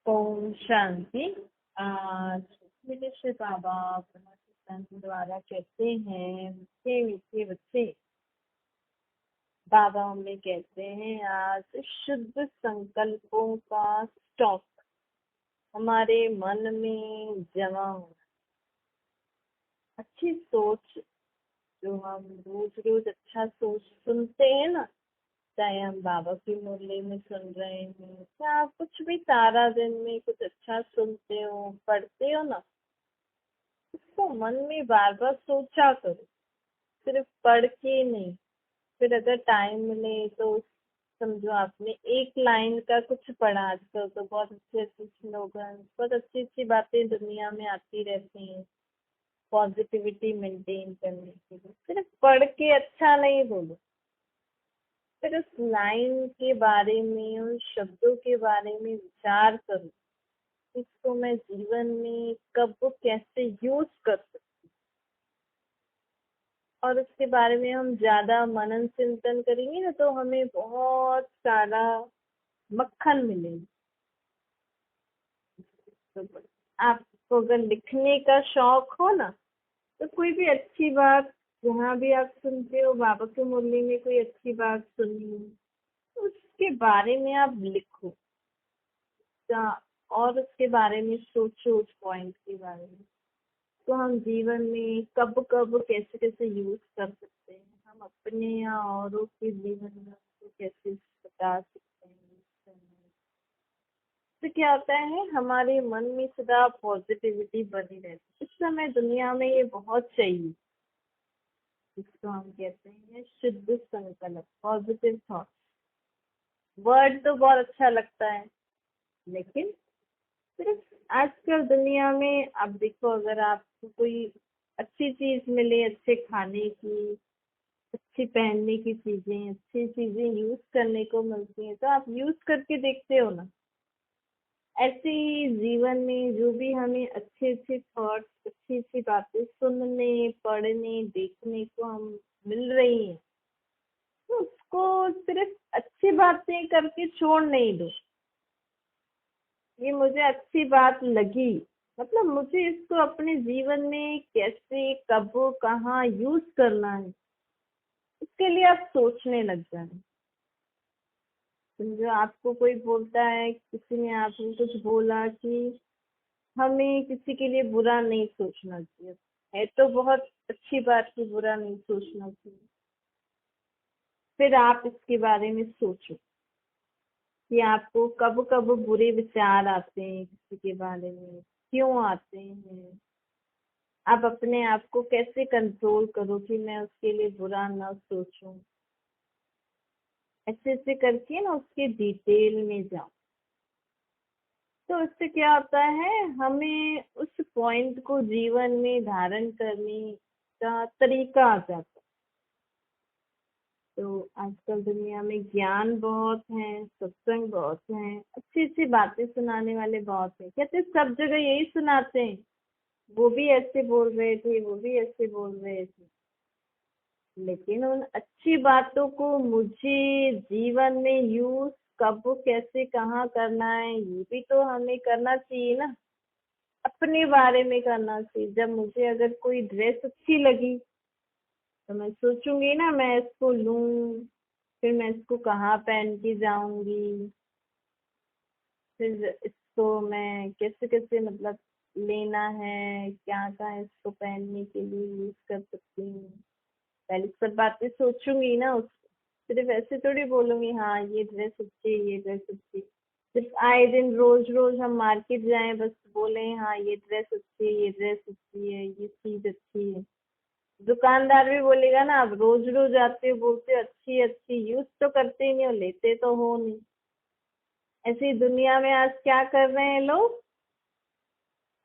ओम शांति। आज मेरे श्री बाबा ब्रह्म द्वारा कहते हैं, मीठे मीठे बच्चे, बाबा हमें कहते हैं आज शुद्ध संकल्पों का स्टॉक हमारे मन में जमा हो। अच्छी सोच जो हम रोज रोज अच्छा सोच सुनते हैं ना, चाहे हम बाबा की मुरली में सुन रहे हैं या आप कुछ भी सारा दिन में कुछ अच्छा सुनते हो पढ़ते हो ना, उसको मन में बार बार सोचा करो, सिर्फ पढ़ के नहीं। फिर अगर टाइम मिले तो समझो आपने एक लाइन का कुछ पढ़ा, आजकल तो बहुत अच्छे अच्छे स्लोगन, बहुत अच्छी अच्छी बातें दुनिया में आती रहती हैं पॉजिटिविटी मेंटेन करने के लिए। सिर्फ पढ़ के अच्छा नहीं बोलो, फिर उस लाइन के बारे में, उन शब्दों के बारे में विचार करो, इसको मैं जीवन में कब कैसे यूज कर सकती, और उसके बारे में हम ज्यादा मनन चिंतन करेंगे ना तो हमें बहुत सारा मक्खन मिलेगा। तो आपको अगर लिखने का शौक हो ना, तो कोई भी अच्छी बात जहाँ भी आप सुनते हो, बाबा की मुरली में कोई अच्छी बात सुनी, तो उसके बारे में आप लिखो और उसके बारे में सोचो, उस पॉइंट के बारे में। तो हम जीवन में कब कब कैसे कैसे यूज कर सकते हैं, हम अपने या औरों के जीवन में उसको कैसे बता सकते हैं, use करना है। तो क्या होता है, हमारे मन में सदा पॉजिटिविटी बनी रहती है। इस समय दुनिया में ये बहुत चाहिए, जिसको हम कहते हैं शुद्ध संकल्प, पॉजिटिव थॉट। वर्ड तो बहुत अच्छा लगता है, लेकिन सिर्फ आजकल दुनिया में आप देखो, अगर आपको कोई अच्छी चीज मिले, अच्छे खाने की, अच्छी पहनने की चीजें, अच्छी चीजें यूज करने को मिलती हैं, तो आप यूज करके देखते हो ना। ऐसे ही जीवन में जो भी हमें अच्छे अच्छे थॉट्स, अच्छी अच्छी बातें सुनने, पढ़ने, देखने को हम मिल रही हैं, तो उसको सिर्फ अच्छी बातें करके छोड़ नहीं दो। ये मुझे अच्छी बात लगी, मतलब मुझे इसको अपने जीवन में कैसे, कब, कहाँ यूज करना है, इसके लिए आप सोचने लग जाए। समझो आपको कोई बोलता है, किसी ने आपको कुछ बोला कि हमें किसी के लिए बुरा नहीं सोचना चाहिए, है तो बहुत अच्छी बात कि बुरा नहीं सोचना चाहिए। फिर आप इसके बारे में सोचो कि आपको कब कब बुरे विचार आते हैं किसी के बारे में, क्यों आते हैं। आप अपने आप को कैसे कंट्रोल करो कि मैं उसके लिए बुरा ना सोचूं। ऐसे ऐसे करके ना उसके डिटेल में जाओ, तो इससे क्या होता है, हमें उस पॉइंट को जीवन में धारण करने का तरीका आ जाता है। तो आजकल दुनिया में ज्ञान बहुत है, सत्संग बहुत है, अच्छी अच्छी बातें सुनाने वाले बहुत हैं। कहते सब जगह यही सुनाते हैं, वो भी ऐसे बोल रहे थे, वो भी ऐसे बोल रहे थे, लेकिन उन अच्छी बातों को मुझे जीवन में यूज कब, कैसे, कहाँ करना है, ये भी तो हमें करना चाहिए ना। अपने बारे में करना चाहिए। जब मुझे अगर कोई ड्रेस अच्छी लगी तो मैं सोचूंगी ना, मैं इसको लूं, फिर मैं इसको कहाँ पहन के जाऊंगी, फिर इसको मैं कैसे कैसे, मतलब लेना है, क्या क्या इसको पहनने के लिए यूज कर सकती हूँ। पहले सब बातें सोचूंगी ना उसको, सिर्फ ऐसे थोड़ी बोलूंगी हाँ ये ड्रेस अच्छी है, ये ड्रेस अच्छी। सिर्फ आए दिन रोज रोज हम मार्केट जाएं, बस बोले हाँ ये ड्रेस अच्छी है, ये ड्रेस अच्छी है, ये चीज अच्छी है। दुकानदार भी बोलेगा ना, आप रोज रोज आते हो, बोलते हो अच्छी अच्छी, यूज तो करते ही नहीं हो, लेते तो हो नहीं। ऐसी दुनिया में आज क्या कर रहे हैं लोग,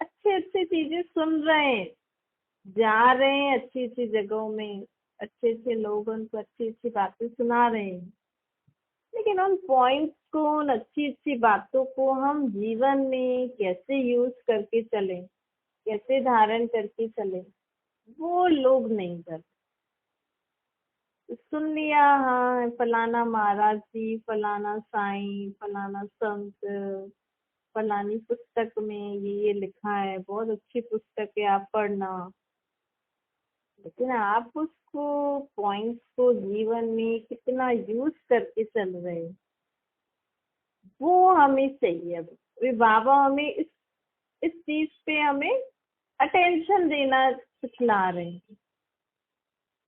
अच्छी अच्छी चीजें सुन रहे हैं, जा रहे हैं अच्छी अच्छी जगहों में, अच्छे अच्छे लोग उनको अच्छी अच्छी बातें सुना रहे हैं, लेकिन उन पॉइंट्स को, उन अच्छी अच्छी बातों को हम जीवन में कैसे यूज करके चले, कैसे धारण करके चले, वो लोग नहीं करते। सुन लिया हाँ फलाना महाराज जी, फलाना साईं, फलाना संत, फलानी पुस्तक में ये लिखा है, बहुत अच्छी पुस्तक है, आप पढ़ना। लेकिन आप उसको पॉइंट्स को जीवन में कितना यूज करके चल रहे हो, वो हमें चाहिए। अभी बाबा हमें इस चीज पे हमें अटेंशन देना सिखला रहे हैं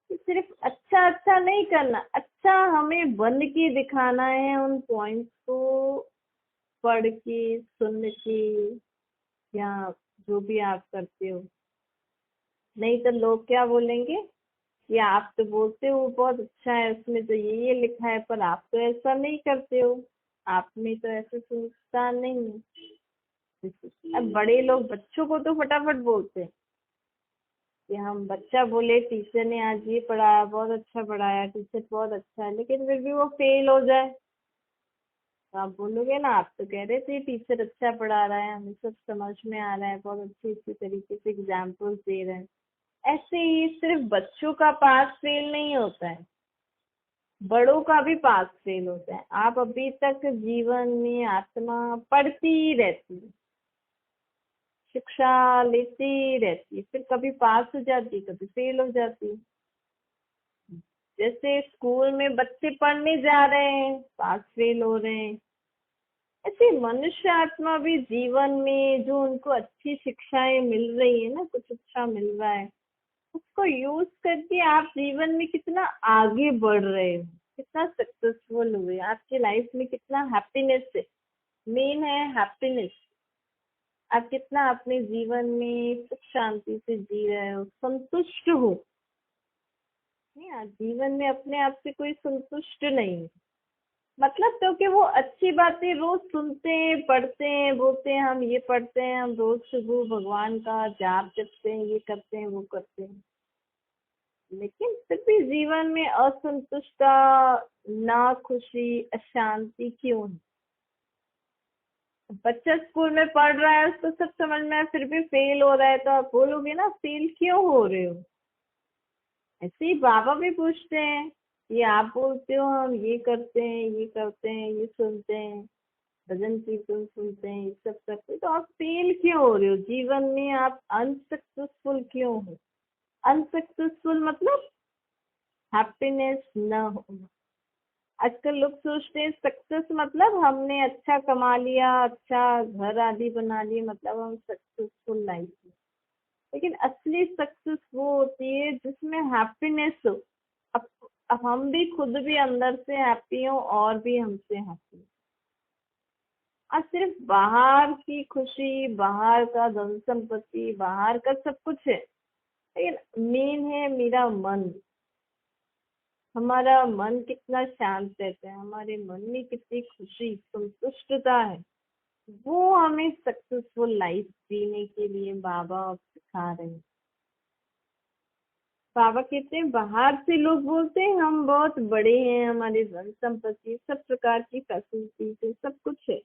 कि सिर्फ अच्छा अच्छा नहीं करना, अच्छा हमें बन के दिखाना है उन पॉइंट्स को पढ़ के, सुन के, या जो भी आप करते हो। नहीं तो लोग क्या बोलेंगे कि आप तो बोलते हो बहुत अच्छा है, उसमें तो ये लिखा है, पर आप तो ऐसा नहीं करते हो, आप में तो ऐसे सोचता नहीं है। अब बड़े लोग बच्चों को तो फटाफट बोलते हैं कि हम, बच्चा बोले टीचर ने आज ये पढ़ाया, बहुत अच्छा पढ़ाया, टीचर बहुत अच्छा है, लेकिन फिर भी वो फेल हो जाए तो आप बोलोगे ना, आप तो कह रहे थे टीचर अच्छा पढ़ा रहा है, हमें सब समझ में आ रहा है, बहुत अच्छी अच्छी तरीके से एग्जाम्पल्स दे रहे हैं। ऐसे ही सिर्फ बच्चों का पास फेल नहीं होता है, बड़ों का भी पास फेल होता है। आप अभी तक जीवन में आत्मा पढ़ती ही रहती है, शिक्षा लेती रहती है, फिर कभी पास हो जाती है, कभी फेल हो जाती है। जैसे स्कूल में बच्चे पढ़ने जा रहे हैं, पास फेल हो रहे हैं, ऐसे मनुष्य आत्मा भी जीवन में जो उनको अच्छी शिक्षाएं मिल रही है ना, कुछ अच्छा मिल रहा है, उसको यूज करके आप जीवन में कितना आगे बढ़ रहे हो, कितना सक्सेसफुल हुए, आपकी लाइफ में कितना हैप्पीनेस है। मेन है हैप्पीनेस। आप कितना अपने जीवन में सुख शांति से जी रहे हो, संतुष्ट हो। नहीं, आप जीवन में अपने आप से कोई संतुष्ट नहीं है। मतलब क्योंकि वो अच्छी बातें रोज सुनते हैं, पढ़ते हैं, बोलते हैं हम ये पढ़ते हैं, हम रोज सुबह भगवान का जाप जपते हैं, ये करते हैं, वो करते हैं, लेकिन फिर भी जीवन में असंतुष्टता, ना खुशी, अशांति क्यों है? बच्चा स्कूल में पढ़ रहा है, उसको सब समझ में है, फिर भी फेल हो रहा है, तो आप बोलोगे ना फेल क्यों हो रहे हो। ऐसे ही बाबा भी पूछते हैं, ये आप बोलते हो हम ये करते हैं, ये करते हैं, ये सुनते हैं, भजन कीर्तन सुनते हैं, ये सब करते हैं, तो आप फेल क्यों हो रहे हो जीवन में, आप अनसक्सेसफुल क्यों हो। अनसक्सेसफुल मतलब हैप्पीनेस न हो। आजकल लोग सोचते हैं सक्सेस मतलब हमने अच्छा कमा लिया, अच्छा घर आदि बना लिया, मतलब हम सक्सेसफुल लाइफ में। लेकिन असली सक्सेस वो होती है जिसमें हैप्पीनेस हो। अब अब हम भी खुद भी अंदर से हैप्पी हो और भी हमसे हैप्पी। और सिर्फ बाहर की खुशी, बाहर का धन संपत्ति, बाहर का सब कुछ है, लेकिन मेन है मेरा मन। हमारा मन कितना शांत रहता है, हमारे मन में कितनी खुशी संतुष्टता है, वो हमें सक्सेसफुल लाइफ जीने के लिए बाबा अब सिखा रहे हैं। बाबा कहते हैं बाहर से लोग बोलते हैं हम बहुत बड़े हैं, हमारे धन संपत्ति सब प्रकार की फैसिलिटीज है, सब कुछ है,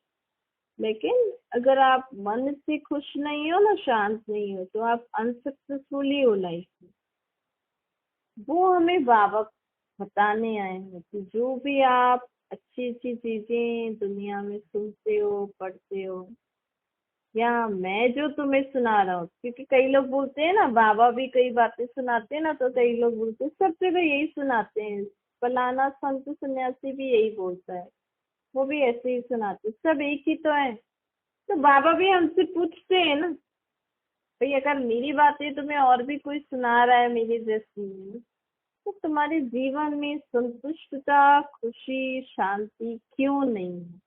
लेकिन अगर आप मन से खुश नहीं हो ना, शांत नहीं हो, तो आप अनसक्सेसफुल ही हो लाइफ में। वो हमें बाबा बताने आए हैं कि जो भी आप अच्छी अच्छी चीजें दुनिया में सुनते हो, पढ़ते हो, या मैं जो तुम्हें सुना रहा हूँ, क्योंकि कई लोग बोलते हैं ना, बाबा भी कई बातें सुनाते हैं ना, तो कई लोग बोलते हैं सब जगह यही सुनाते हैं, फलाना संत सन्यासी भी यही बोलता है, वो भी ऐसे ही सुनाते, सब एक ही तो है। तो बाबा भी हमसे पूछते हैं ना, भाई अगर मेरी बातें तुम्हें और भी कोई सुना रहा है मेरी दृष्टि, तो तुम्हारे जीवन में संतुष्टता, खुशी, शांति क्यों नहीं है?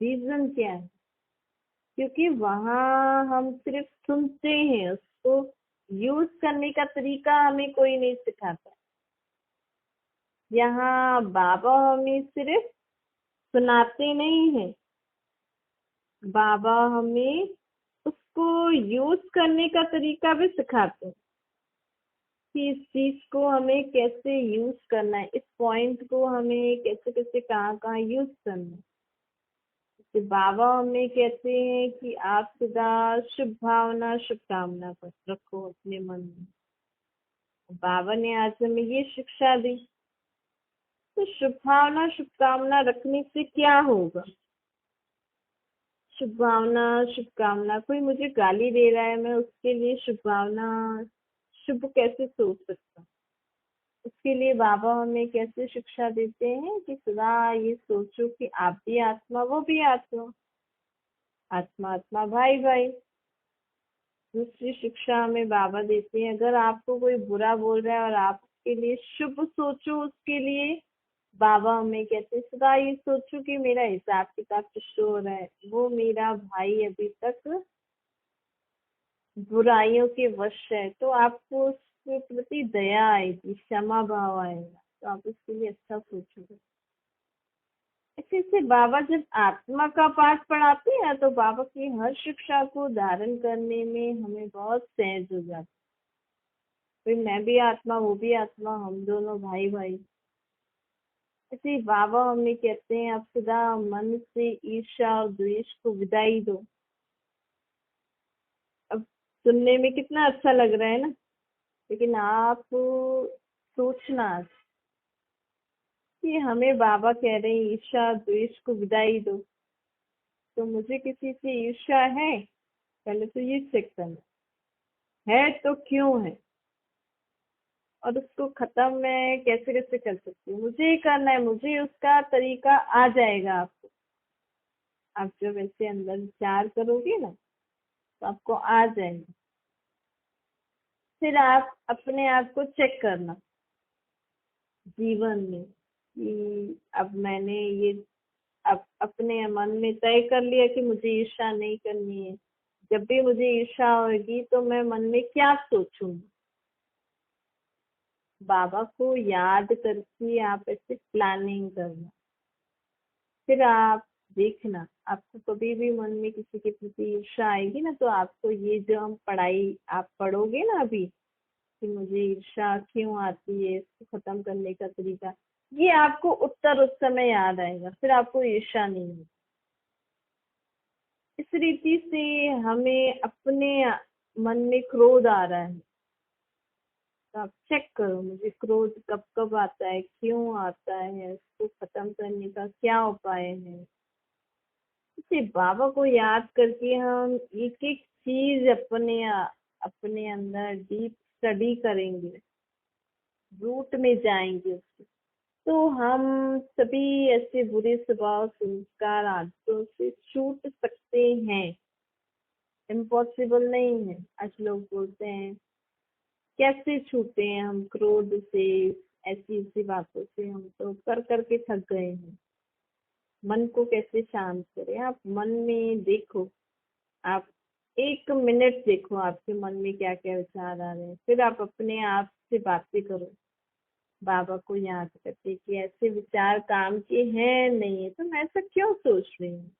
रीजन क्या है? क्योंकि वहां हम सिर्फ सुनते हैं, उसको यूज करने का तरीका हमें कोई नहीं सिखाता। यहाँ बाबा हमें सिर्फ सुनाते नहीं है, बाबा हमें उसको यूज करने का तरीका भी सिखाते हैं कि इस चीज को हमें कैसे यूज करना है, इस पॉइंट को हमें कैसे कैसे कहाँ कहाँ यूज करना है। तो बाबा हमें कहते हैं कि आप सदा शुभ भावना, शुभकामना पर रखो अपने मन में। बाबा ने आज हमें ये शिक्षा दी। तो शुभ भावना, शुभकामना रखने से क्या होगा? शुभभावना, शुभकामना। कोई मुझे गाली दे रहा है, मैं उसके लिए शुभभावना, शुभ कैसे सोच सकता हूँ? उसके लिए बाबा हमें कैसे शिक्षा देते हैं कि सदा ये सोचो कि आप भी आत्मा, वो भी आत्मा, आत्मा आत्मा भाई भाई। दूसरी शिक्षा हमें बाबा देते हैं, अगर आपको कोई बुरा बोल रहा है और आप उसके लिए शुभ सोचो, उसके लिए बाबा हमें कहते हैं सदा ये सोचो कि मेरा हिसाब किताब किससे हो रहा है, वो मेरा भाई अभी तक बुराइयों के वश है, तो आपको उसके प्रति दया आएगी, क्षमा भाव आएगा, तो आप उसके लिए अच्छा सोचोगे। ऐसे ऐसे बाबा जब आत्मा का पाठ पढ़ाते हैं तो बाबा की हर शिक्षा को धारण करने में हमें बहुत सहज हो जाता है। फिर मैं भी आत्मा, वो भी आत्मा, हम दोनों भाई भाई। ऐसे बाबा हमें कहते हैं आप सदा मन से ईर्ष्या और द्वेष को विदाई दो। अब सुनने में कितना अच्छा लग रहा है ना, लेकिन आप सोचना कि हमें बाबा कह रहे हैं ईर्ष्या द्वेष को विदाई दो, तो मुझे किसी से ईर्ष्या है, पहले तो ये चेक करना है तो क्यों है, और उसको खत्म मैं कैसे कैसे कर सकती हूँ। मुझे ही करना है, मुझे उसका तरीका आ जाएगा। आपको, आप जब ऐसे अंदर विचार करोगे ना तो आपको आ जाएगा। फिर आप अपने आप को चेक करना जीवन में कि अब मैंने ये अब अपने मन में तय कर लिया कि मुझे ईर्ष्या नहीं करनी है। जब भी मुझे ईर्ष्या होगी तो मैं मन में क्या सोचूंगी, बाबा को याद करके आप ऐसे प्लानिंग करना। फिर आप देखना, आपको कभी भी मन में किसी के प्रति ईर्ष्या आएगी ना, तो आपको ये जो हम पढ़ाई आप पढ़ोगे ना अभी कि मुझे ईर्ष्या क्यों आती है, इसको खत्म करने का तरीका, ये आपको उत्तर उस समय याद आएगा, फिर आपको ईर्ष्या नहीं होगी। इस रीति से हमें अपने मन में क्रोध आ रहा है तो आप चेक करो मुझे क्रोध कब कब आता है, क्यों आता है, इसको खत्म करने का क्या उपाय है। इसे बाबा को याद करके हम एक एक चीज अपने अपने अंदर डीप स्टडी करेंगे, रूट में जाएंगे उसके, तो हम सभी ऐसे बुरे स्वभाव संस्कार आदतों से छूट सकते हैं। इम्पॉसिबल नहीं है। आज लोग बोलते हैं कैसे छूटे हैं हम क्रोध से, ऐसी ऐसी बातों से हम तो कर करके थक गए हैं। मन को कैसे शांत करें, आप मन में देखो, आप 1 मिनट देखो आपके मन में क्या क्या विचार आ रहे हैं, फिर आप अपने आप से बातें करो बाबा को याद करके कि ऐसे विचार काम के हैं नहीं है तो मैं ऐसा क्यों सोच रही हूँ,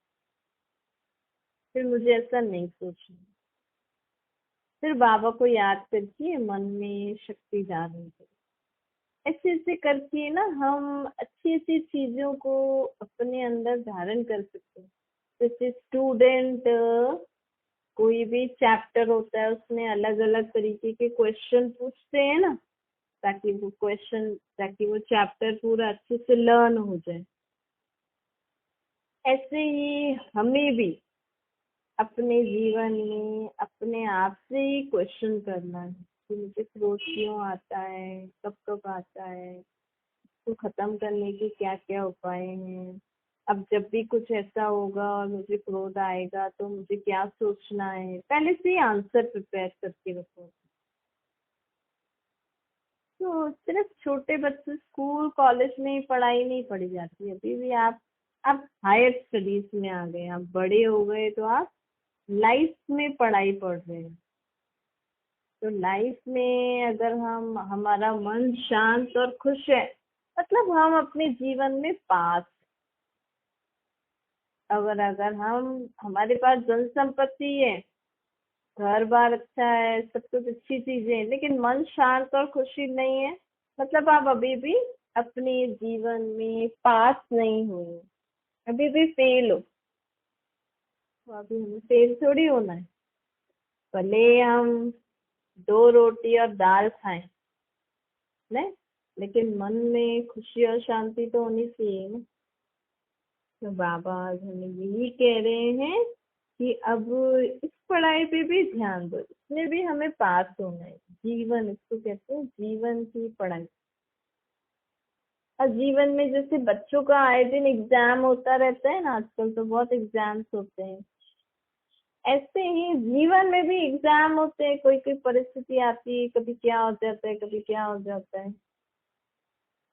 फिर मुझे ऐसा नहीं सोचना। फिर बाबा को याद करके मन में शक्ति धारण करो। ऐसे ऐसे करके ना हम अच्छी अच्छी चीजों को अपने अंदर धारण कर सकते हैं। जैसे स्टूडेंट कोई भी चैप्टर होता है उसमें अलग अलग तरीके के क्वेश्चन पूछते हैं ना, ताकि वो चैप्टर पूरा अच्छे से लर्न हो जाए। ऐसे ही हमें भी अपने जीवन में अपने आप से ही क्वेश्चन करना है कि मुझे क्रोध क्यों आता है, कब कब आता है, इसको खत्म करने के क्या क्या उपाय हैं। अब जब भी कुछ ऐसा होगा और मुझे क्रोध आएगा तो मुझे क्या सोचना है, पहले से ही आंसर प्रिपेयर करके रखो। तो सिर्फ छोटे बच्चे स्कूल कॉलेज में पढ़ाई नहीं पढ़ी जाती, अभी भी आप हायर स्टडीज में आ गए, आप बड़े हो गए तो आप लाइफ में पढ़ाई पढ़ रहे हैं। तो लाइफ में अगर हम हमारा मन शांत और खुश है मतलब हम अपने जीवन में पास। अगर अगर हम हमारे पास धन संपत्ति है, घर बार अच्छा है, सब कुछ अच्छी चीजें हैं, लेकिन मन शांत और खुशी नहीं है, मतलब आप अभी भी अपने जीवन में पास नहीं हुए, अभी भी फेल हो। तो अभी हमें फेल थोड़ी होना है, भले हम 2 रोटी और दाल खाएं नहीं, लेकिन मन में खुशी और शांति तो होनी चाहिए ना। तो बाबा आज हमें यही कह रहे हैं कि अब इस पढ़ाई पे भी ध्यान दो, इसमें भी हमें पास होना है। जीवन, इसको कहते हैं जीवन की पढ़ाई। और जीवन में जैसे बच्चों का आए दिन एग्जाम होता रहता है ना, आजकल तो बहुत एग्जाम्स होते हैं, ऐसे ही जीवन में भी एग्जाम होते हैं। कोई कोई परिस्थिति आती है, कभी क्या हो जाता है, कभी क्या हो जाता है।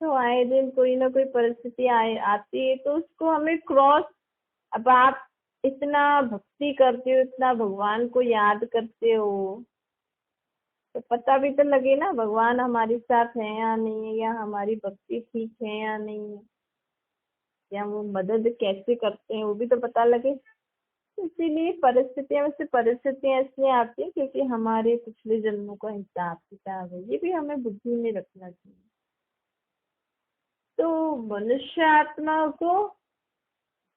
तो आए दिन कोई ना कोई परिस्थिति आती है, तो उसको हमें क्रॉस। अब आप इतना भक्ति करते हो, इतना भगवान को याद करते हो, तो पता भी तो लगे ना भगवान हमारे साथ है या नहीं है, या हमारी भक्ति ठीक है या नहीं है, या वो मदद कैसे करते हैं वो भी तो पता लगे। इसीलिए परिस्थितियां, वैसे परिस्थितियां इसलिए आती है क्योंकि हमारे पिछले जन्मों का हिसाब किताब है, ये भी हमें बुद्धि में रखना चाहिए। तो मनुष्य आत्मा को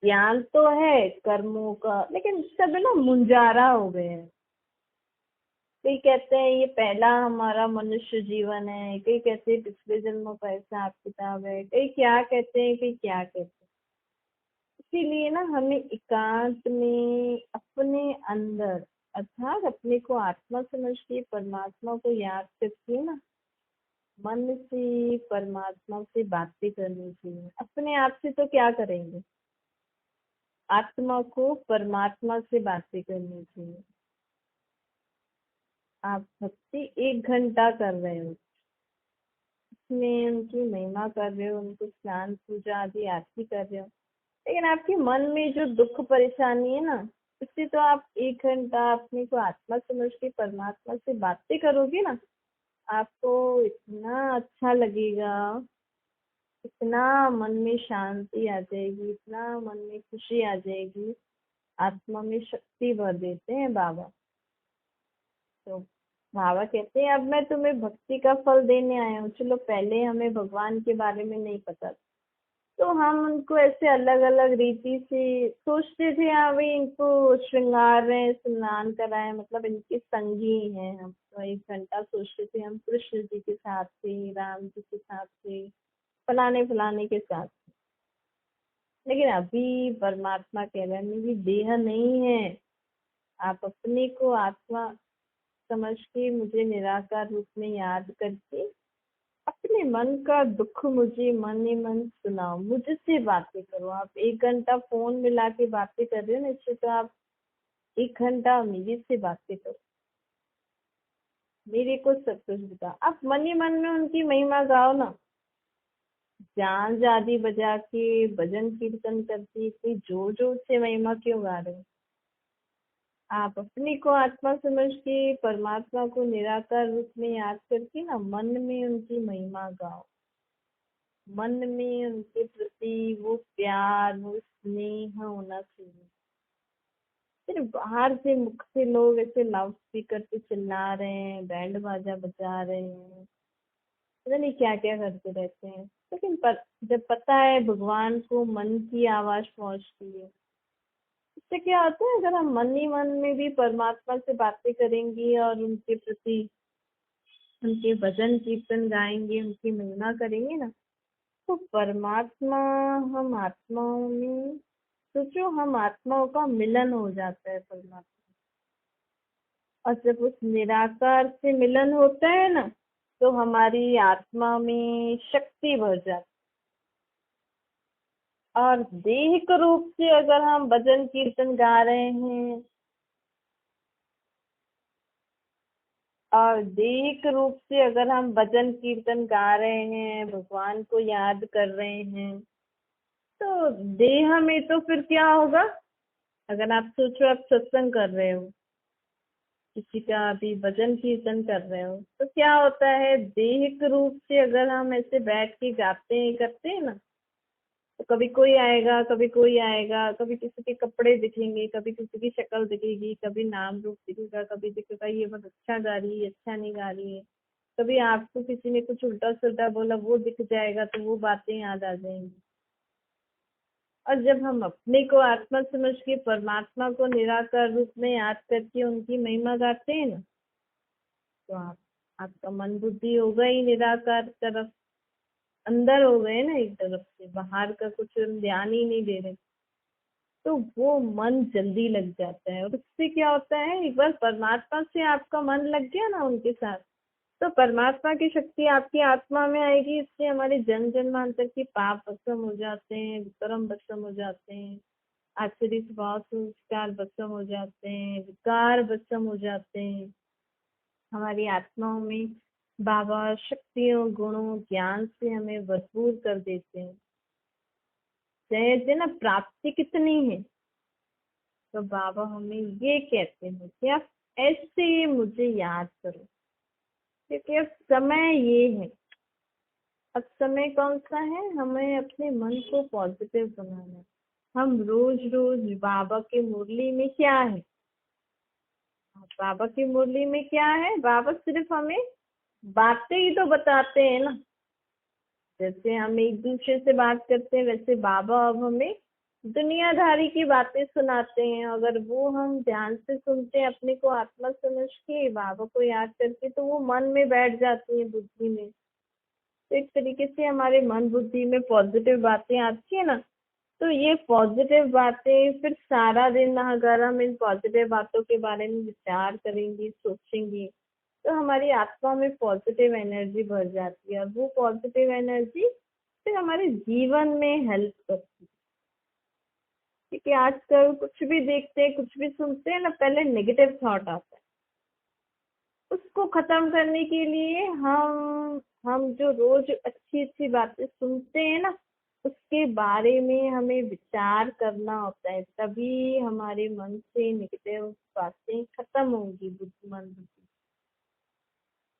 ज्ञान तो है कर्मों का, लेकिन सब ना मुंजारा हो गए हैं। कई कहते हैं ये पहला हमारा मनुष्य जीवन है, कई कहते हैं पिछले जन्मों का हिसाब किताब है, कई क्या कहते हैं, कई क्या कहते हैं। इसीलिए ना हमें एकांत में अपने अंदर, अर्थात अपने को आत्मा समझ के परमात्मा को याद करके ना मन से परमात्मा से बातें करनी चाहिए। अपने आप से तो क्या करेंगे, आत्मा को परमात्मा से बातें करनी चाहिए। आप भक्ति 1 घंटा कर रहे हो, उसमें उनकी महिमा कर रहे हो, उनको स्नान पूजा आदि आरती कर रहे हो, लेकिन आपके मन में जो दुख परेशानी है ना, उससे तो आप 1 घंटा अपने को आत्मा समझ के परमात्मा से बातें करोगे ना, आपको इतना अच्छा लगेगा, इतना मन में शांति आ जाएगी, इतना मन में खुशी आ जाएगी। आत्मा में शक्ति भर देते हैं बाबा। तो बाबा कहते हैं अब मैं तुम्हें भक्ति का फल देने आया हूँ। चलो पहले हमें भगवान के बारे में नहीं पता था, तो हम उनको ऐसे अलग अलग रीति से सोचते थे, हाँ भाई इनको श्रृंगार रहे हैं, स्नान कराए, मतलब इनके संगी हैं हम। तो 1 घंटा सोचते थे हम कृष्ण जी के साथ थे, राम जी के साथ थे, फलाने फलाने के साथ थे। लेकिन अभी परमात्मा कह रहे हैं मेरी देह नहीं है, आप अपने को आत्मा समझ के मुझे निराकार रूप में याद करके अपने मन का दुख मुझे मन ही मन सुनाओ, मुझसे बातें करो। आप 1 घंटा फोन मिला के बातें कर रहे हो ना, इससे तो आप 1 घंटा मेरे से बातें करो, मेरे को सब कुछ बताओ। आप मन ही मन में उनकी महिमा गाओ ना, झांझ आदि बजा के भजन कीर्तन करके इतनी जोर जोर से महिमा क्यों गा रहे हो। आप अपने को आत्मा समझ के परमात्मा को निराकार रूप में याद करके ना मन में उनकी महिमा गाओ, मन में उनके प्रति वो प्यार, वो स्नेह होना चाहिए। फिर बाहर से मुख से लोग ऐसे लाउड स्पीकर पे चिल्ला रहे हैं, बैंड बाजा बजा रहे हैं, पता नहीं क्या क्या करते रहते हैं, लेकिन जब पता है भगवान को मन की आवाज पहुंचती है, इससे क्या होता है, अगर हम मन ही मन में भी परमात्मा से बातें करेंगे और उनके प्रति उनके भजन कीर्तन गाएंगे, उनकी महिमा करेंगे ना, तो परमात्मा, हम आत्माओं में, सोचो हम आत्माओं का मिलन हो जाता है परमात्मा। और जब उस निराकार से मिलन होता है ना, तो हमारी आत्मा में शक्ति भर जाती। और देह के रूप से अगर हम भजन कीर्तन गा रहे हैं, और देह के रूप से अगर हम भजन कीर्तन गा रहे हैं, भगवान को याद कर रहे हैं, तो देह में तो फिर क्या होगा। अगर आप सोचो आप सत्संग कर रहे हो, किसी का अभी भजन कीर्तन कर रहे हो, तो क्या होता है, देह के रूप से अगर हम ऐसे बैठ के गाते हैं करते हैं ना, तो कभी कोई आएगा, कभी कोई आएगा, कभी किसी के कपड़े दिखेंगे, कभी किसी की शक्ल दिखेगी, कभी नाम रूप दिखेगा, कभी दिखेगा ये बहुत अच्छा गा रही है, अच्छा नहीं गा रही है, कभी आपको किसी ने कुछ उल्टा सुल्टा बोला वो दिख जाएगा, तो वो बातें याद आ जाएंगी। और जब हम अपने को आत्मा समझ के परमात्मा को निराकार रूप में याद करके उनकी महिमा गाते हैं ना, तो आपका मन बुद्धि होगा ही निराकार तरफ, अंदर हो गए ना, एक तरफ से बाहर का कुछ हम ध्यान ही नहीं दे रहे। तो वो मन जल्दी लग जाता है। और उससे क्या होता है, एक बार परमात्मा से आपका मन लग गया ना उनके साथ, तो परमात्मा की शक्ति आपकी आत्मा में आएगी। इससे हमारे जन्म जन्मांतर की पाप भस्म हो जाते हैं, विक्रम भस्म हो जाते हैं, आचरित भाव संस्कार भस्म हो जाते हैं, विकार भस्म हो जाते हैं। हमारी आत्माओं में बाबा शक्तियों गुणों ज्ञान से हमें भरपूर कर देते हैं। जैसे ना प्राप्ति कितनी है, तो बाबा हमें ये कहते हैं कि आप ऐसे मुझे याद करो, क्योंकि अब समय ये है। अब समय कौन सा है, हमें अपने मन को पॉजिटिव बनाना है। हम रोज रोज बाबा की मुरली में क्या है, बाबा की मुरली में क्या है, बाबा सिर्फ हमें बातें ही तो बताते हैं ना। जैसे हम एक दूसरे से बात करते हैं, वैसे बाबा अब हमें दुनियादारी की बातें सुनाते हैं। अगर वो हम ध्यान से सुनते हैं, अपने को आत्मा समझ के बाबा को याद करके, तो वो मन में बैठ जाती है, बुद्धि में। तो एक तरीके से हमारे मन बुद्धि में पॉजिटिव बातें आती है ना, तो ये पॉजिटिव बातें फिर सारा दिन अगर हम इन पॉजिटिव बातों के बारे में विचार करेंगे, सोचेंगे, तो हमारी आत्मा में पॉजिटिव एनर्जी भर जाती है। और वो पॉजिटिव एनर्जी फिर हमारे जीवन में हेल्प करती है। क्योंकि आजकल कुछ भी देखते हैं, कुछ भी सुनते हैं ना, पहले नेगेटिव थॉट आता है। उसको खत्म करने के लिए हम जो रोज अच्छी अच्छी बातें सुनते हैं ना, उसके बारे में हमें विचार करना होता है, तभी हमारे मन से नेगेटिव बातें खत्म होंगी, बुद्धिमान बुद्धि।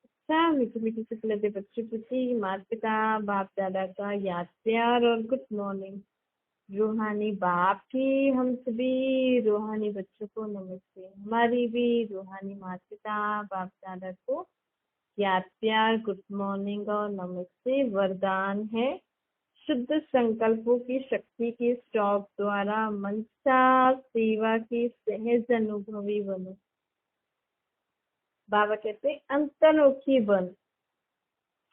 अच्छा, मीठी मीठी से लगे बच्चों प्रति माता पिता बाप दादा का याद प्यार और गुड मॉर्निंग। रूहानी बाप की हम सभी रूहानी बच्चों को नमस्ते। हमारी भी रूहानी माता पिता बाप दादा को याद प्यार गुड मॉर्निंग और नमस्ते। वरदान है, शुद्ध संकल्पों की शक्ति के स्टॉक द्वारा मनसा सेवा की सहज अनुभवी बनो। बाबा कहते हैं अंतर्मुखी बन,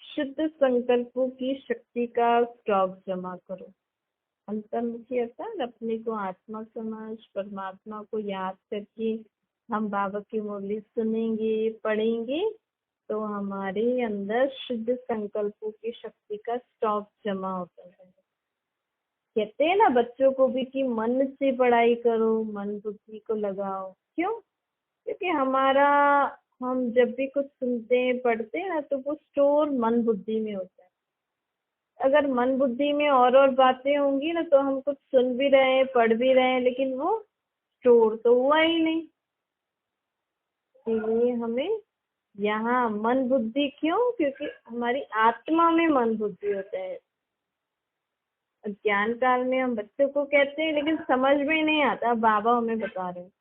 शुद्ध संकल्पों की शक्ति का स्टॉक जमा करो। अंतर्मुखी अर्थात अपने को आत्मा समझ परमात्मा को याद करके हम बाबा की मुरली सुनेंगे, पढ़ेंगे, तो हमारे अंदर शुद्ध संकल्पों की शक्ति का स्टॉक जमा होता है। कहते हैं ना बच्चों को भी कि मन से पढ़ाई करो, मन बुद्धि को लगाओ। क्यों? क्योंकि हम जब भी कुछ सुनते हैं, पढ़ते हैं ना, तो वो स्टोर मन बुद्धि में होता है। अगर मन बुद्धि में और बातें होंगी ना, तो हम कुछ सुन भी रहे हैं, पढ़ भी रहे हैं, लेकिन वो स्टोर तो हुआ ही नहीं। इसलिए हमें यहाँ मन बुद्धि, क्यों? क्योंकि हमारी आत्मा में मन बुद्धि होता है। ज्ञान काल में हम बच्चों को कहते हैं, लेकिन समझ में नहीं आता। बाबा हमें बता रहे हैं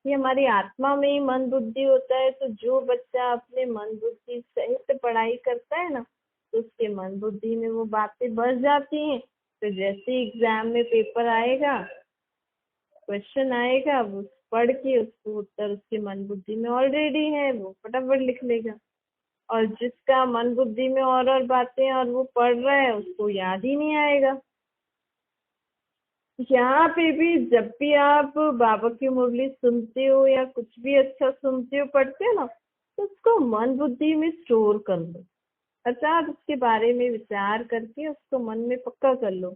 कि हमारी आत्मा में ही मन बुद्धि होता है। तो जो बच्चा अपने मन बुद्धि सहित पढ़ाई करता है ना, तो उसके मन बुद्धि में वो बातें बस जाती हैं। तो जैसे एग्जाम में पेपर आएगा, क्वेश्चन आएगा, वो पढ़ के उसको उत्तर उसके मन बुद्धि में ऑलरेडी है, वो फटाफट लिख लेगा। और जिसका मन बुद्धि में और बातें और वो पढ़ रहा है, उसको याद ही नहीं आएगा। यहाँ पे भी जब भी आप बाबा की मुरली सुनते हो या कुछ भी अच्छा सुनते हो, पढ़ते हो ना, तो उसको मन बुद्धि में स्टोर कर लो। अर्थात उसके बारे में विचार करके उसको मन में पक्का कर लो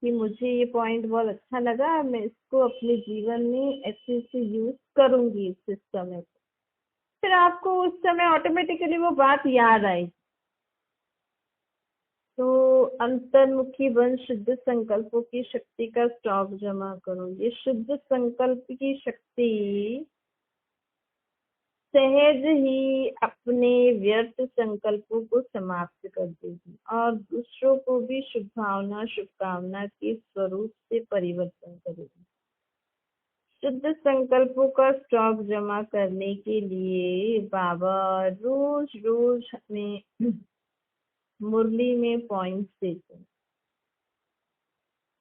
कि मुझे ये पॉइंट बहुत अच्छा लगा, मैं इसको अपने जीवन में ऐसे ऐसे यूज करूंगी इस सिस्टम में। फिर आपको उस समय ऑटोमेटिकली वो बात याद आएगी। तो अंतर्मुखी बन, शुद्ध संकल्पों की शक्ति का स्टॉक जमा करो। ये शुद्ध संकल्प की शक्ति सहज ही अपने व्यर्थ संकल्पों को समाप्त कर देगी और दूसरों को भी शुभभावना शुभकामना के स्वरूप से परिवर्तन करेगी। शुद्ध संकल्पों का स्टॉक जमा करने के लिए बाबा रोज रोज हमें मुरली में पॉइंट्स देते हैं।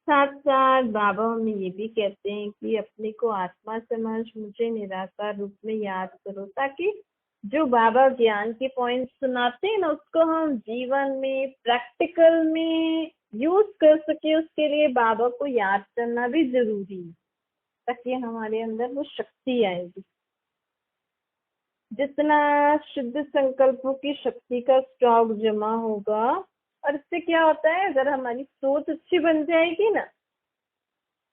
साथ साथ बाबा हमें ये भी कहते हैं कि अपने को आत्मा समझ मुझे निराकार रूप में याद करो, ताकि जो बाबा ज्ञान के पॉइंट्स सुनाते हैं ना, उसको हम जीवन में प्रैक्टिकल में यूज कर सके। उसके लिए बाबा को याद करना भी जरूरी है। ताकि हमारे अंदर वो शक्ति आएगी। जितना शुद्ध संकल्पों की शक्ति का स्टॉक जमा होगा, और इससे क्या होता है, अगर हमारी सोच अच्छी बन जाएगी ना,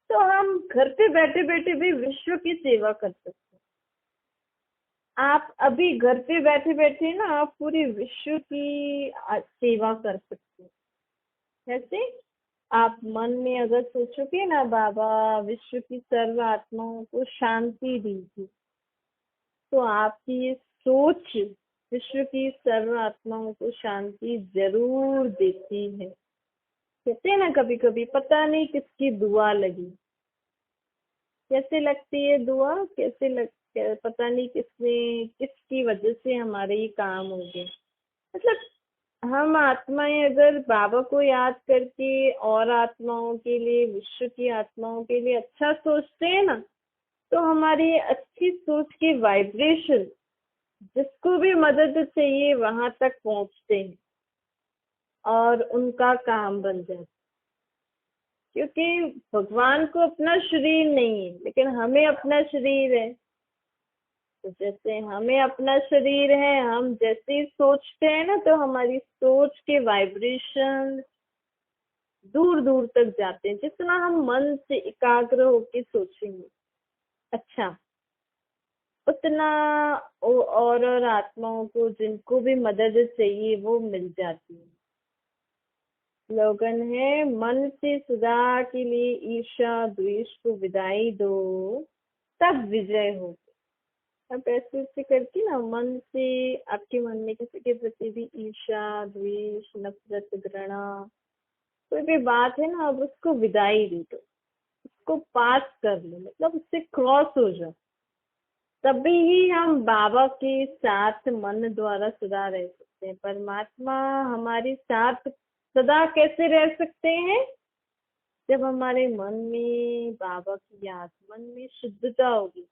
तो हम घर पे बैठे बैठे भी विश्व की सेवा कर सकते हैं। आप अभी घर पे बैठे बैठे ना आप पूरे विश्व की सेवा कर सकते हैं। कैसे? आप मन में अगर सोचोगे ना, बाबा विश्व की सर्व आत्माओं को शांति दीजिए, तो आपकी ये सोच विश्व की सर्व आत्माओं को शांति जरूर देती है। कहते हैं ना, कभी कभी पता नहीं किसकी दुआ लगी, कैसे लगती है दुआ, कैसे पता नहीं किसने, किसकी वजह से हमारे ये काम हो गए। मतलब हम आत्माएं अगर बाबा को याद करके और आत्माओं के लिए, विश्व की आत्माओं के लिए अच्छा सोचते हैं ना, तो हमारी अच्छी सोच के वाइब्रेशन जिसको भी मदद चाहिए वहां तक पहुंचते हैं और उनका काम बन जाता है। क्योंकि भगवान को अपना शरीर नहीं है, लेकिन हमें अपना शरीर है। तो जैसे हमें अपना शरीर है, हम जैसे ही सोचते हैं ना, तो हमारी सोच के वाइब्रेशन दूर दूर तक जाते हैं, जितना हम मन से एकाग्र होके सोचेंगे। अच्छा, उतना और आत्माओं को जिनको भी मदद चाहिए वो मिल जाती है। स्लोगन है, मन से सदा के लिए ईर्ष्या द्वेष को विदाई दो, तब विजय हो। अब ऐसे ऐसे करके ना मन से, आपके मन में किसी के प्रति भी ईर्ष्या द्वेष नफरत घृणा कोई भी बात है ना, अब उसको विदाई दे दो, उसको पास कर लो, मतलब उससे क्रॉस हो जाओ। तभी ही हम बाबा के साथ मन द्वारा सदा रह सकते हैं। परमात्मा हमारे साथ सदा कैसे रह सकते हैं? जब हमारे मन में बाबा की याद, मन में शुद्धता होगी।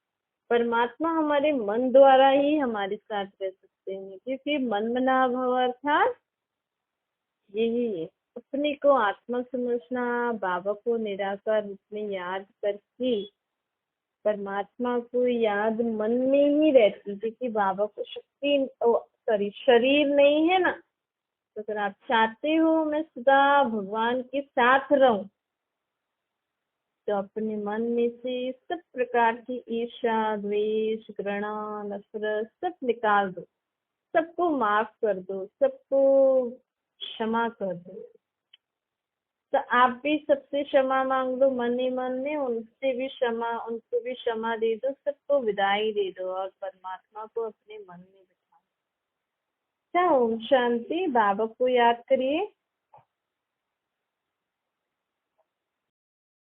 परमात्मा हमारे मन द्वारा ही हमारे साथ रह सकते हैं, क्योंकि मन मना भव अर्थात यही है, अपने को आत्मा समझना, बाबा को निराकार रूप में याद करके परमात्मा को याद मन में ही रहती, क्योंकि बाबा को शक्ति, सॉरी, शरीर नहीं है ना। तो अगर आप चाहते हो मैं सदा भगवान के साथ रहूं, तो अपने मन में से सब प्रकार की ईर्ष्या द्वेष घृणा नफरत सब निकाल दो, सबको माफ कर दो, सबको क्षमा कर दो। तो आप भी सबसे क्षमा मांग लो मन ही मन में, उनसे भी क्षमा, उनको भी क्षमा दे दो, सबको विदाई दे दो और परमात्मा को अपने मन में बिठाओ। क्या ओम शांति। बाबा को याद करिए।